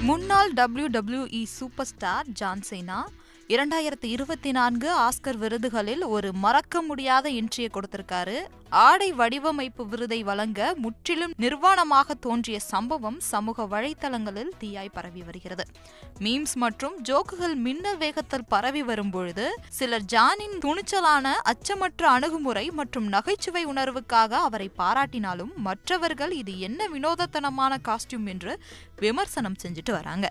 முன்னாள் WWE super star John Cena 2024 Oscar விருதுகளில் ஒரு மறக்க முடியாத என்ட்ரியை கொடுத்திருக்காரு. ஆடை வடிவமைப்பு விருதை வழங்க முற்றிலும் நிர்வாணமாக தோன்றிய சம்பவம் சமூக வலைத்தளங்களில் தீயாய் பரவி வருகிறது. மீம்ஸ் மற்றும் ஜோக்குகள் மின்னல் வேகத்தில் பரவி வரும்பொழுது சிலர் ஜானின் துணிச்சலான அச்சமற்ற அணுகுமுறை மற்றும் நகைச்சுவை உணர்வுக்காக அவரை பாராட்டினாலும் மற்றவர்கள் இது என்ன வினோதத்தனமான காஸ்டியூம் என்று விமர்சனம் செஞ்சுட்டு வராங்க.